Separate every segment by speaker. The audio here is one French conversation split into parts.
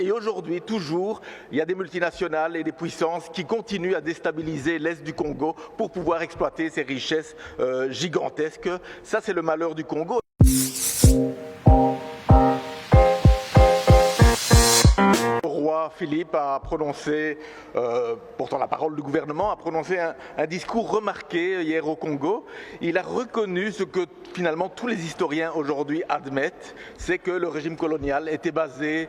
Speaker 1: Et aujourd'hui, toujours, il y a des multinationales et des puissances qui continuent à déstabiliser l'Est du Congo pour pouvoir exploiter ces richesses gigantesques. Ça, c'est le malheur du Congo. Le roi Philippe a prononcé, portant la parole du gouvernement, a prononcé un discours remarqué hier au Congo. Il a reconnu ce que finalement tous les historiens aujourd'hui admettent, c'est que le régime colonial était basé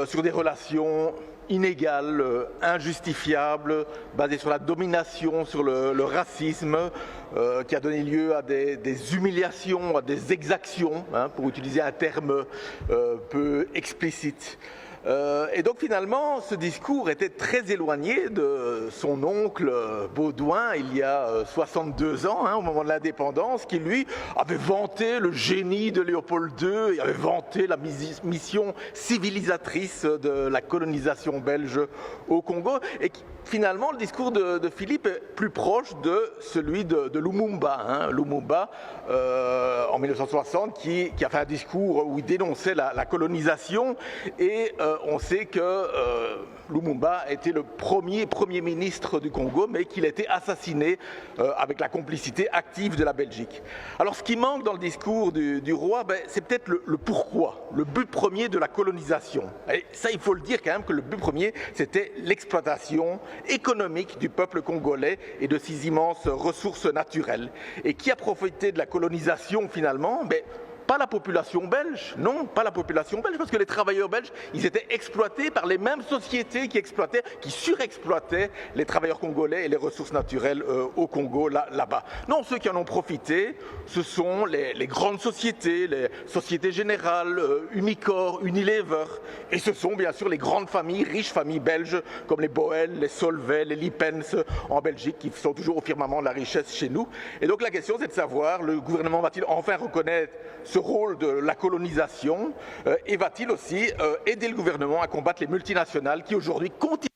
Speaker 1: sur des relations inégales, injustifiables, basées sur la domination, sur le racisme, qui a donné lieu à des humiliations, à des exactions, pour utiliser un terme peu explicite. Et donc finalement, ce discours était très éloigné de son oncle Baudouin, il y a 62 ans, au moment de l'indépendance, qui lui avait vanté le génie de Léopold II, et avait vanté la mission civilisatrice de la colonisation belge au Congo. Et finalement, le discours de Philippe est plus proche de celui de Lumumba. Lumumba, en 1960, qui a fait un discours où il dénonçait la colonisation, et on sait que Lumumba était le premier ministre du Congo, mais qu'il a été assassiné avec la complicité active de la Belgique. Alors ce qui manque dans le discours du roi, c'est peut-être le pourquoi, le but premier de la colonisation. Et ça, il faut le dire quand même, que le but premier, c'était l'exploitation économique du peuple congolais et de ses immenses ressources naturelles. Et qui a profité de la colonisation finalement? Pas la population belge, non, pas la population belge, parce que les travailleurs belges, ils étaient exploités par les mêmes sociétés qui surexploitaient les travailleurs congolais et les ressources naturelles au Congo, là-bas. Non, ceux qui en ont profité, ce sont les grandes sociétés, les sociétés générales, Umicore, Unilever, et ce sont bien sûr les grandes familles, riches familles belges, comme les Boel, les Solvay, les Lippens en Belgique, qui sont toujours au firmament de la richesse chez nous. Et donc la question, c'est de savoir, le gouvernement va-t-il enfin reconnaître ce rôle de la colonisation et va-t-il aussi aider le gouvernement à combattre les multinationales qui aujourd'hui continuent?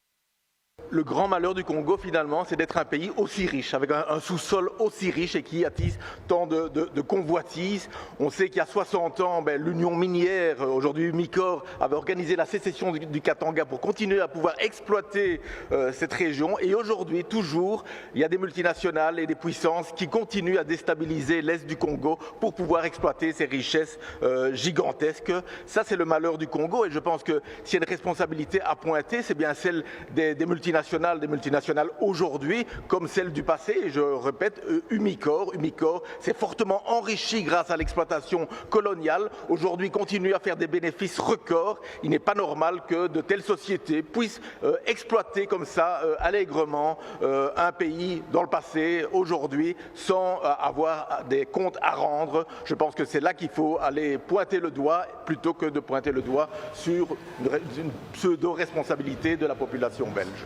Speaker 1: Le grand malheur du Congo, finalement, c'est d'être un pays aussi riche, avec un sous-sol aussi riche et qui attise tant de convoitises. On sait qu'il y a 60 ans, l'Union minière, aujourd'hui Umicore, avait organisé la sécession du Katanga pour continuer à pouvoir exploiter cette région. Et aujourd'hui, toujours, il y a des multinationales et des puissances qui continuent à déstabiliser l'Est du Congo pour pouvoir exploiter ces richesses gigantesques. Ça, c'est le malheur du Congo. Et je pense que s'il y a une responsabilité à pointer, c'est bien celle des multinationales aujourd'hui comme celle du passé. Et je répète, Umicore s'est fortement enrichi grâce à l'exploitation coloniale. Aujourd'hui, continue à faire des bénéfices records. Il n'est pas normal que de telles sociétés puissent exploiter comme ça allègrement un pays dans le passé, aujourd'hui, sans avoir des comptes à rendre. Je pense que c'est là qu'il faut aller pointer le doigt plutôt que de pointer le doigt sur une pseudo-responsabilité de la population belge.